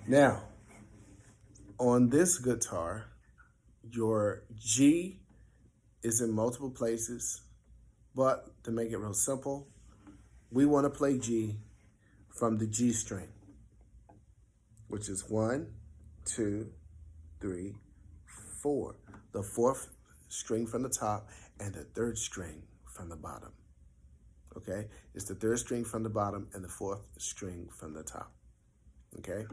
Now, on this guitar, your G is in multiple places, but to make it real simple, we want to play G from the G string, which is 1, 2, 3, 4. The fourth string from the top and the third string from the bottom. Okay? It's the third string from the bottom and the fourth string from the top. Okay?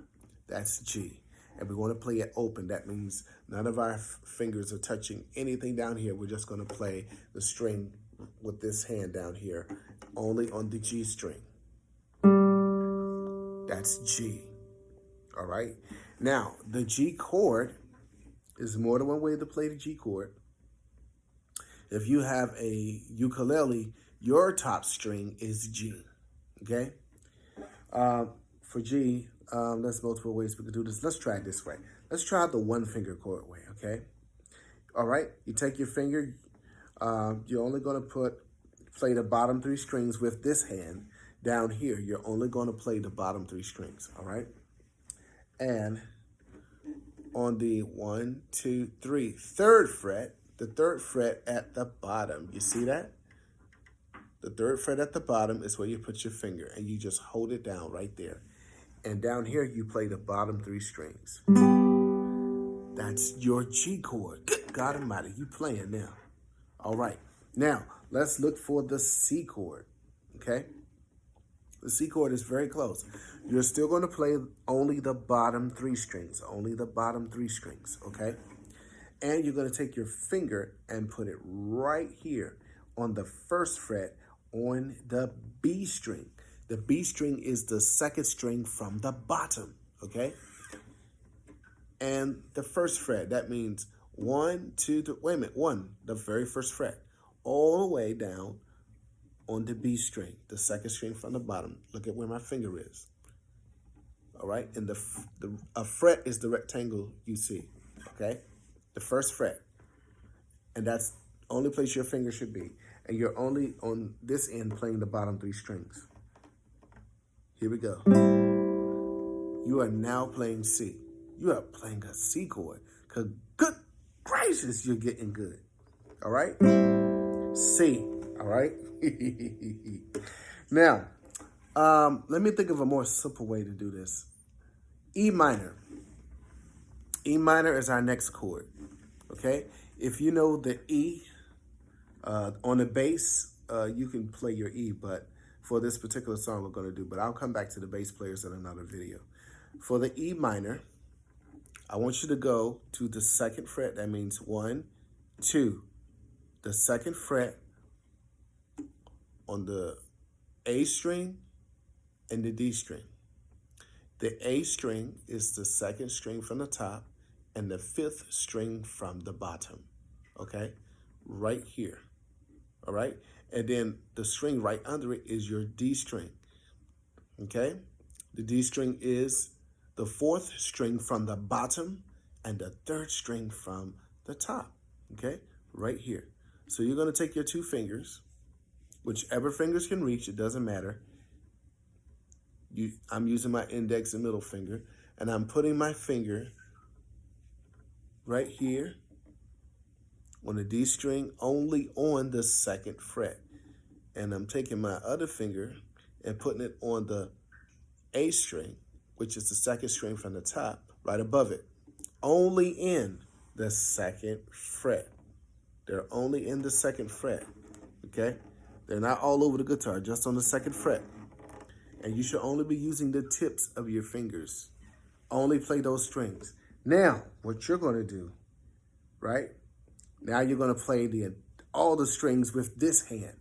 That's G. And we want to play it open. That means none of our fingers are touching anything down here. We're just going to play the string with this hand down here, only on the G string. That's G. All right? Now, the G chord is more than one way to play the G chord. If you have a ukulele, your top string is G. Okay? For G, there's multiple ways we can do this. Let's try it this way. Let's try the one finger chord way, okay? All right, you take your finger, you're only gonna play the bottom 3 strings with this hand. Down here, you're only gonna play the bottom 3 strings, all right? And on the 1, 2, 3, third fret, the third fret at the bottom, you see that? The third fret at the bottom is where you put your finger, and you just hold it down right there. And down here, you play the bottom 3 strings. That's your G chord. Good God Almighty, you playing now. All right. Now, let's look for the C chord, okay? The C chord is very close. You're still going to play only the bottom 3 strings, okay? And you're going to take your finger and put it right here on the first fret on the B string. The B string is the second string from the bottom, okay? And the first fret, that means 1, 2, 3, wait a minute, 1, the very first fret, all the way down on the B string, the second string from the bottom. Look at where my finger is, all right? And a fret is the rectangle you see, okay? The first fret, and that's the only place your finger should be. And you're only on this end playing the bottom 3 strings. Here we go. You are now playing C. You are playing a C chord. Because good gracious, you're getting good. All right? C. All right? Now, let me think of a more simple way to do this. E minor. E minor is our next chord. Okay? If you know the E on the bass, you can play your E, but for this particular song we're going to do, but I'll come back to the bass players in another video. For the E minor, I want you to go to the second fret. That means 1, 2. The second fret on the A string and the D string. The A string is the second string from the top and the 5th string from the bottom, okay? Right here, all right? And then the string right under it is your D string, okay? The D string is the 4th string from the bottom and the 3rd string from the top, okay? Right here. So you're gonna take your 2 fingers, whichever fingers can reach, it doesn't matter. I'm using my index and middle finger, and I'm putting my finger right here on the D string, only on the 2nd fret. And I'm taking my other finger and putting it on the A string, which is the 2nd string from the top, right above it. Only in the 2nd fret. They're only in the 2nd fret, okay? They're not all over the guitar, just on the 2nd fret. And you should only be using the tips of your fingers. Only play those strings. Now, what you're gonna do, right? Now you're gonna play all the strings with this hand.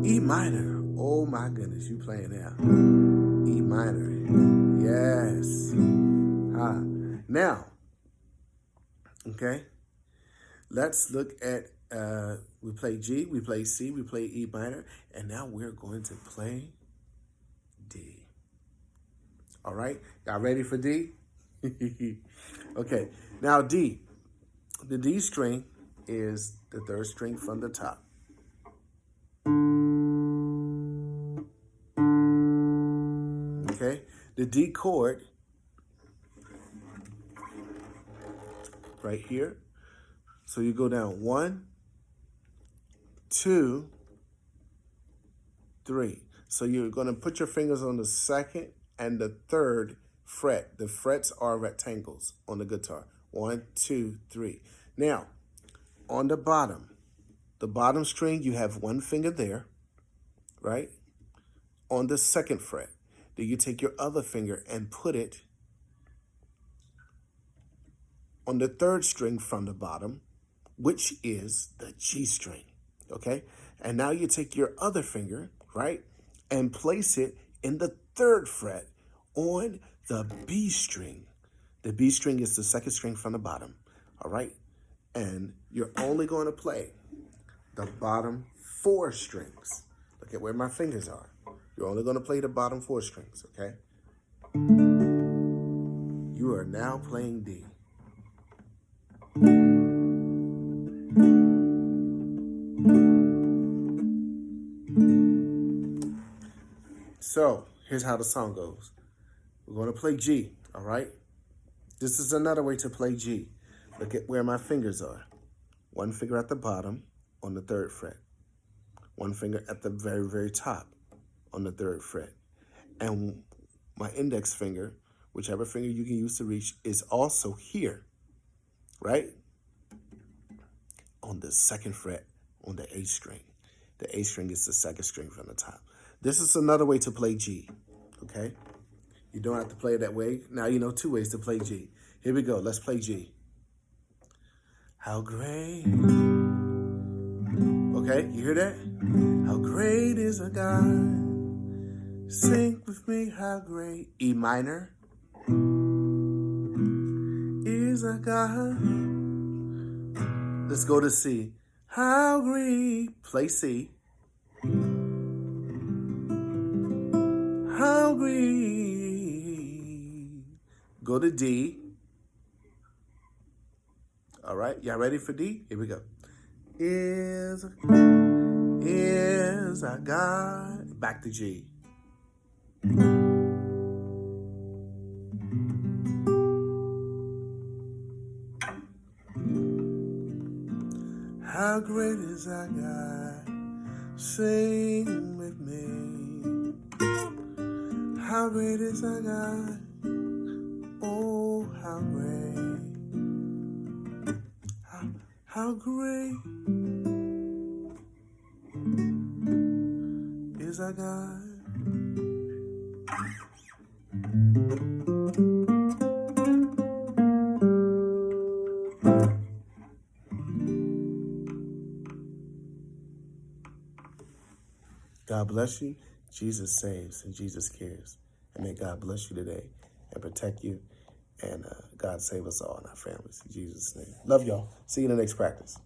E minor. Oh my goodness, you playing now. E minor. Yes. Now, okay, let's look at, we play G, we play C, we play E minor, and now we're going to play D. All right, y'all ready for D? Okay, now D. The D string is the 3rd string from the top. Okay, The D chord, right here. So you go down 1, 2, 3. So you're going to put your fingers on the 2nd and the 3rd fret. The frets are rectangles on the guitar. 1, 2, 3. Now, on the bottom string, you have 1 finger there, right? On the 2nd fret. Then you take your other finger and put it on the 3rd string from the bottom, which is the G string, okay? And now you take your other finger, right, and place it in the 3rd fret on the B string. The B string is the 2nd string from the bottom, all right? And you're only going to play the bottom 4 strings. Look at where my fingers are. You're only going to play the bottom 4 strings, okay? You are now playing D. So, here's how the song goes. We're going to play G, all right? This is another way to play G. Look at where my fingers are. 1 finger at the bottom on the 3rd fret. 1 finger at the very, very top on the 3rd fret. And my index finger, whichever finger you can use to reach, is also here, right? On the 2nd fret on the A string. The A string is the 2nd string from the top. This is another way to play G, okay? You don't have to play it that way. Now you know 2 ways to play G. Here we go. Let's play G. How great. Okay, you hear that? How great is a God. Sing with me, how great. E minor. Is a God. Let's go to C. How great. Play C. How great. Go to D. All right, y'all ready for D? Here we go. Is a God. Back to G. How great is our God? Sing with me. How great is our God? Oh, how great. How great is our God? God bless you. Jesus saves and Jesus cares. And may God bless you today and protect you. And God save us all and our families. In Jesus' name. Love y'all. See you in the next practice.